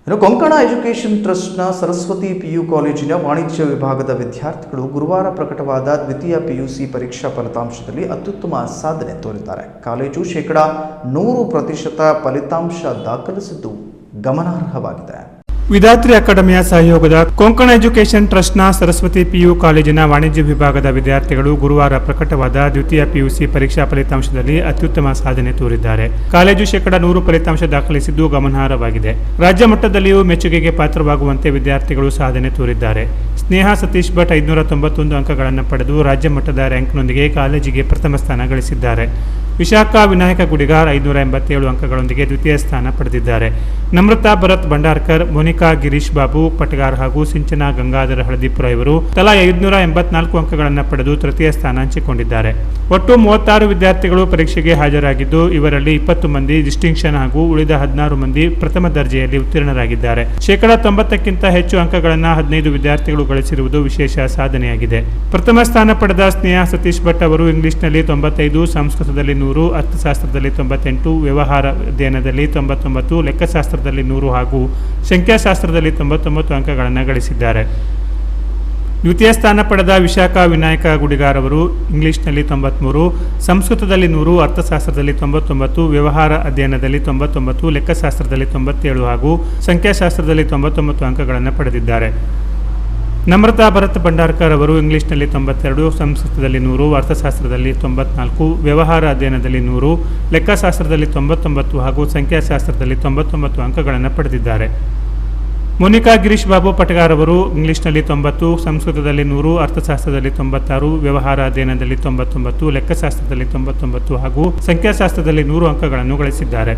ಇನ್ನು ಕೊಂಕಣ ಎಜುಕೇಷನ್ ಟ್ರಸ್ಟ್ನ ಸರಸ್ವತಿ ಪಿಯು ಕಾಲೇಜಿನ ವಾಣಿಜ್ಯ ವಿಭಾಗದ ವಿದ್ಯಾರ್ಥಿಗಳು ಗುರುವಾರ ಪ್ರಕಟವಾದ ದ್ವಿತೀಯ ಪಿಯುಸಿ ಪರೀಕ್ಷಾ ಫಲಿತಾಂಶದಲ್ಲಿ ಅತ್ಯುತ್ತಮ ಸಾಧನೆ ತೋರಿದ್ದಾರೆ. ಕಾಲೇಜು 100% ಫಲಿತಾಂಶ ದಾಖಲಿಸಿದ್ದು ಗಮನಾರ್ಹವಾಗಿದೆ. ವಿಧಾತ್ರಿ ಅಕಾಡೆಮಿಯ ಸಹಯೋಗದ ಕೊಂಕಣ ಎಜುಕೇಷನ್ ಟ್ರಸ್ಟ್ನ ಸರಸ್ವತಿ ಪಿಯು ಕಾಲೇಜಿನ ವಾಣಿಜ್ಯ ವಿಭಾಗದ ವಿದ್ಯಾರ್ಥಿಗಳು ಗುರುವಾರ ಪ್ರಕಟವಾದ ದ್ವಿತೀಯ ಪಿಯುಸಿ ಪರೀಕ್ಷಾ ಫಲಿತಾಂಶದಲ್ಲಿ ಅತ್ಯುತ್ತಮ ಸಾಧನೆ ತೋರಿದ್ದಾರೆ. ಕಾಲೇಜು 100% ಫಲಿತಾಂಶ ದಾಖಲಿಸಿದ್ದು ಗಮನಾರ್ಹವಾಗಿದೆ. ರಾಜ್ಯ ಮಟ್ಟದಲ್ಲಿಯೂ ಮೆಚ್ಚುಗೆಗೆ ಪಾತ್ರವಾಗುವಂತೆ ವಿದ್ಯಾರ್ಥಿಗಳು ಸಾಧನೆ ತೋರಿದ್ದಾರೆ. ಸ್ನೇಹ ಸತೀಶ್ ಭಟ್ 591 ಅಂಕಗಳನ್ನು ಪಡೆದು ರಾಜ್ಯ ಮಟ್ಟದ ರ್ಯಾಂಕ್ನೊಂದಿಗೆ ಕಾಲೇಜಿಗೆ ಪ್ರಥಮ ಸ್ಥಾನ ಗಳಿಸಿದ್ದಾರೆ. ವಿಶಾಖಾ ವಿನಾಯಕ ಗುಡಿಗಾರ್ 587 ಅಂಕಗಳೊಂದಿಗೆ ದ್ವಿತೀಯ ಸ್ಥಾನ ಪಡೆದಿದ್ದಾರೆ. ನಮ್ರತಾ ಭರತ್ ಭಂಡಾರ್ಕರ್, ಮೋನಿಕಾ ಗಿರೀಶ್ ಬಾಬು ಪಟಗಾರ್ ಹಾಗೂ ಸಿಂಚನಾ ಗಂಗಾಧರ ಹಳದಿಪುರ ಇವರು ತಲಾ 584 ಅಂಕಗಳನ್ನು ಪಡೆದು ತೃತೀಯ ಸ್ಥಾನ ಹಂಚಿಕೊಂಡಿದ್ದಾರೆ. ಒಟ್ಟು 36 ವಿದ್ಯಾರ್ಥಿಗಳು ಪರೀಕ್ಷೆಗೆ ಹಾಜರಾಗಿದ್ದು, ಇವರಲ್ಲಿ 20 ಮಂದಿ ಡಿಸ್ಟಿಂಕ್ಷನ್ ಹಾಗೂ ಉಳಿದ 16 ಮಂದಿ ಪ್ರಥಮ ದರ್ಜೆಯಲ್ಲಿ ಉತ್ತೀರ್ಣರಾಗಿದ್ದಾರೆ. 90%ಕ್ಕಿಂತ ಹೆಚ್ಚು ಅಂಕಗಳನ್ನು 15 ವಿದ್ಯಾರ್ಥಿಗಳು ಗಳಿಸಿರುವುದು ವಿಶೇಷ ಸಾಧನೆಯಾಗಿದೆ. ಪ್ರಥಮ ಸ್ಥಾನ ಪಡೆದ ಸ್ನೇಹ ಸತೀಶ್ ಭಟ್ ಅವರು ಇಂಗ್ಲಿಷ್ನಲ್ಲಿ 95, ಸಂಸ್ಕೃತದಲ್ಲಿ 100, ಅರ್ಥಶಾಸ್ತ್ರದಲ್ಲಿ 98, ವ್ಯವಹಾರ ಅಧ್ಯಯನದಲ್ಲಿ 99, ಲೆಕ್ಕಶಾಸ್ತ್ರದಲ್ಲಿ 100 ಹಾಗೂ ಸಂಖ್ಯಾಶಾಸ್ತ್ರದಲ್ಲಿ 99 ಅಂಕಗಳನ್ನು ಗಳಿಸಿದ್ದಾರೆ. ದ್ವಿತೀಯ ಸ್ಥಾನ ಪಡೆದ ವಿಶಾಖಾ ವಿನಾಯಕ ಗುಡಿಗಾರ್ ಅವರು ಇಂಗ್ಲಿಷ್ನಲ್ಲಿ 93, ಸಂಸ್ಕೃತದಲ್ಲಿ 100, ಅರ್ಥಶಾಸ್ತ್ರದಲ್ಲಿ 99, ವ್ಯವಹಾರ ಅಧ್ಯಯನದಲ್ಲಿ 99, ಲೆಕ್ಕಶಾಸ್ತ್ರದಲ್ಲಿ 97 ಹಾಗೂ ಸಂಖ್ಯಾಶಾಸ್ತ್ರದಲ್ಲಿ 99 ಅಂಕಗಳನ್ನು ಪಡೆದಿದ್ದಾರೆ. ನಮ್ರತಾ ಭರತ್ ಭಂಡಾರ್ಕರ್ ಅವರು ಇಂಗ್ಲಿಷ್ನಲ್ಲಿ 92, ಸಂಸ್ಕೃತದಲ್ಲಿ 100, ಅರ್ಥಶಾಸ್ತ್ರದಲ್ಲಿ 94, ವ್ಯವಹಾರ ಅಧ್ಯಯನದಲ್ಲಿ 100, ಲೆಕ್ಕಶಾಸ್ತ್ರದಲ್ಲಿ 99 ಹಾಗೂ ಸಂಖ್ಯಾಶಾಸ್ತ್ರದಲ್ಲಿ 99 ಅಂಕಗಳನ್ನು ಪಡೆದಿದ್ದಾರೆ. ಮೋನಿಕಾ ಗಿರೀಶ್ ಬಾಬು ಪಟಗಾರ್ ಅವರು ಇಂಗ್ಲಿಷ್ನಲ್ಲಿ 90, ಸಂಸ್ಕೃತದಲ್ಲಿ 100, ಅರ್ಥಶಾಸ್ತ್ರದಲ್ಲಿ 96, ವ್ಯವಹಾರ ಅಧ್ಯಯನದಲ್ಲಿ 99, ಲೆಕ್ಕಶಾಸ್ತ್ರದಲ್ಲಿ 99 ಹಾಗೂ ಸಂಖ್ಯಾಶಾಸ್ತ್ರದಲ್ಲಿ 100 ಅಂಕಗಳನ್ನು ಗಳಿಸಿದ್ದಾರೆ.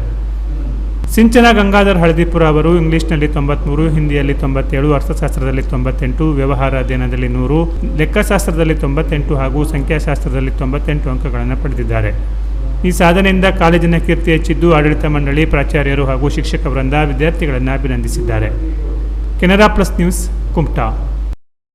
ಸಿಂಚನಾ ಗಂಗಾಧರ್ ಹಳದಿಪುರ ಅವರು ಇಂಗ್ಲಿಷ್ನಲ್ಲಿ 93, ಹಿಂದಿಯಲ್ಲಿ 97, ಅರ್ಥಶಾಸ್ತ್ರದಲ್ಲಿ 98, ವ್ಯವಹಾರ ಅಧ್ಯಯನದಲ್ಲಿ 100, ಲೆಕ್ಕಶಾಸ್ತ್ರದಲ್ಲಿ 98 ಹಾಗೂ ಸಂಖ್ಯಾಶಾಸ್ತ್ರದಲ್ಲಿ 98 ಅಂಕಗಳನ್ನು ಪಡೆದಿದ್ದಾರೆ. ಈ ಸಾಧನೆಯಿಂದ ಕಾಲೇಜಿನ ಕೀರ್ತಿ ಹೆಚ್ಚಿದ್ದು ಆಡಳಿತ ಮಂಡಳಿ, ಪ್ರಾಚಾರ್ಯರು ಹಾಗೂ ಶಿಕ್ಷಕ ವೃಂದ ವಿದ್ಯಾರ್ಥಿಗಳನ್ನು ಅಭಿನಂದಿಸಿದ್ದಾರೆ. Canara plus news, Kumta.